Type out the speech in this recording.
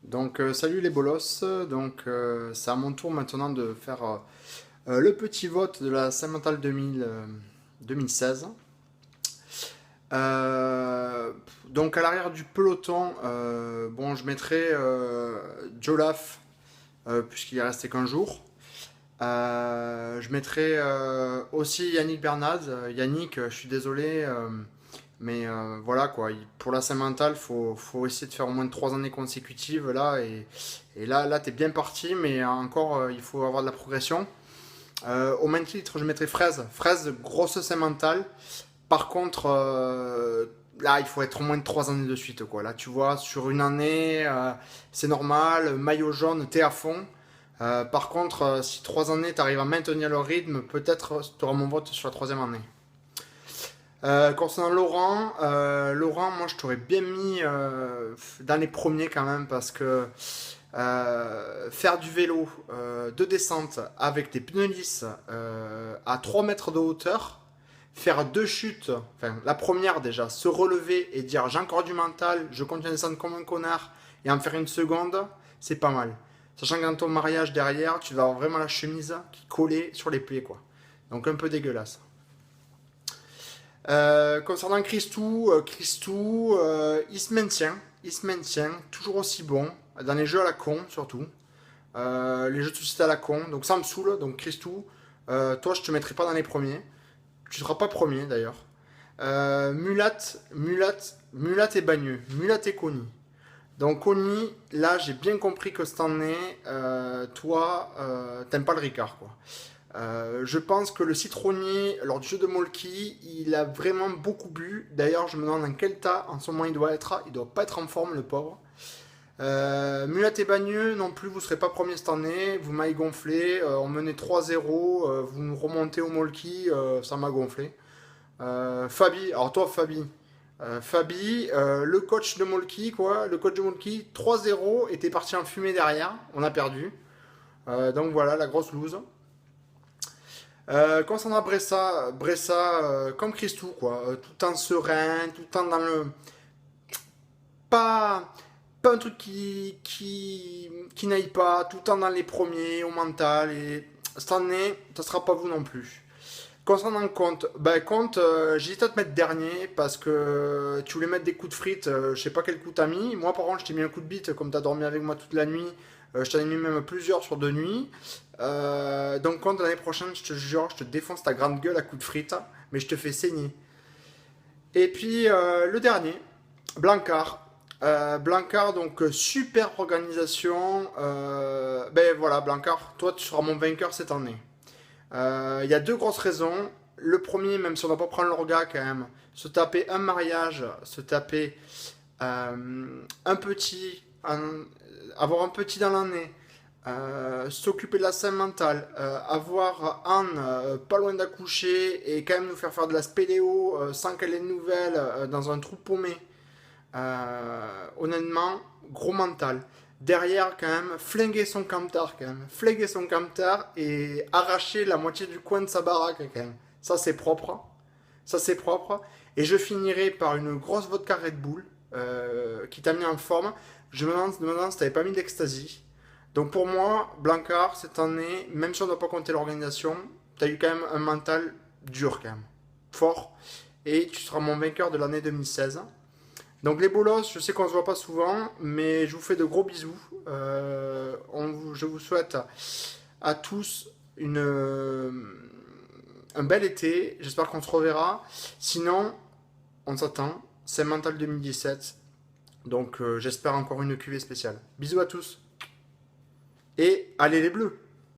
Donc salut les bolos, c'est à mon tour maintenant de faire le petit vote de la Saint-Mental 2016. Euh, donc à l'arrière du peloton, bon je mettrai Jolaf puisqu'il est resté qu'un jour. Je mettrai aussi Yannick Bernard. Yannick, je suis désolé, mais voilà quoi. Pour la Saint-Mental, faut essayer de faire au moins 3 années consécutives là. Et là t'es bien parti, mais encore, il faut avoir de la progression. Au même titre, je mettrai Fraise. Fraise, grosse Saint-Mental. Par contre, là, il faut être au moins de 3 années de suite quoi. Là, tu vois, sur une année, c'est normal. Maillot jaune, t'es à fond. Par contre, si 3 années, tu arrives à maintenir le rythme, peut-être tu auras mon vote sur la troisième année. Concernant Laurent, moi je t'aurais bien mis dans les premiers quand même parce que faire du vélo de descente avec des pneus lisses à 3 mètres de hauteur, faire deux chutes, enfin la première déjà, se relever et dire j'ai encore du mental, je continue à descendre comme un connard et en faire une seconde, c'est pas mal. Sachant que dans ton mariage derrière, tu vas avoir vraiment la chemise qui collait sur les plaies quoi. Donc un peu dégueulasse. Concernant Christou, il se maintient, toujours aussi bon, dans les jeux à la con surtout, les jeux de société à la con, donc ça me saoule, donc Christou, toi je te mettrai pas dans les premiers, tu seras pas premier d'ailleurs. Mulat et Bagneux, Mulat et Conny. Donc Conny, là j'ai bien compris que cette année, toi, t'aimes pas le Ricard quoi. Je pense que le citronnier, lors du jeu de Molki, il a vraiment beaucoup bu. D'ailleurs, je me demande dans quel état en ce moment il doit être. Il doit pas être en forme, le pauvre. Mulat et Bagneux, non plus, vous serez pas premier cette année. Vous m'avez gonflé. On menait 3-0. Vous nous remontez au Molki. Ça m'a gonflé. Fabi, alors toi, Fabi, le coach de Molki, quoi. Le coach de Molki, 3-0, était parti en fumée derrière. On a perdu. Donc voilà, la grosse loose. Concernant Bressa comme Christou, quoi. Tout en serein, tout en dans le. Pas, pas un truc qui n'aille pas, tout en dans les premiers, au mental. Et cette année, ça sera pas vous non plus. Concernant Compte, Compte, j'hésite à te mettre dernier parce que tu voulais mettre des coups de frites, je sais pas quel coup t'as mis. Moi, par contre, je t'ai mis un coup de bite comme t'as dormi avec moi toute la nuit. Je t'en ai mis même plusieurs sur 2 nuits. Donc, Compte, l'année prochaine, je te jure, je te défonce ta grande gueule à coups de frites, mais je te fais saigner. Et puis, le dernier, Blancard. Blancard, donc super organisation. Ben voilà, Blancard, toi, tu seras mon vainqueur cette année. Il y a deux grosses raisons. Le premier, même si on ne va pas prendre l'orga quand même, se taper un mariage, se taper un petit, avoir un petit dans l'année, s'occuper de la scène mentale, avoir Anne pas loin d'accoucher et quand même nous faire de la spéléo sans qu'elle ait de nouvelles dans un trou paumé. Honnêtement, gros mental. Derrière, quand même, flinguer son camtar, quand même. Flinguer son camtar et arracher la moitié du coin de sa baraque, quand même. Ça, c'est propre. Ça, c'est propre. Et je finirai par une grosse vodka Red Bull qui t'a mis en forme. Je me demande si t'avais pas mis d'ecstasy. Donc pour moi, Blancard, cette année, même si on ne doit pas compter l'organisation, t'as eu quand même un mental dur, quand même. Fort. Et tu seras mon vainqueur de l'année 2016. Donc les bolos, je sais qu'on se voit pas souvent, mais je vous fais de gros bisous. Je vous souhaite à tous un bel été. J'espère qu'on se reverra. Sinon, on s'attend. C'est Mental 2017. Donc j'espère encore une cuvée spéciale. Bisous à tous. Et allez les bleus!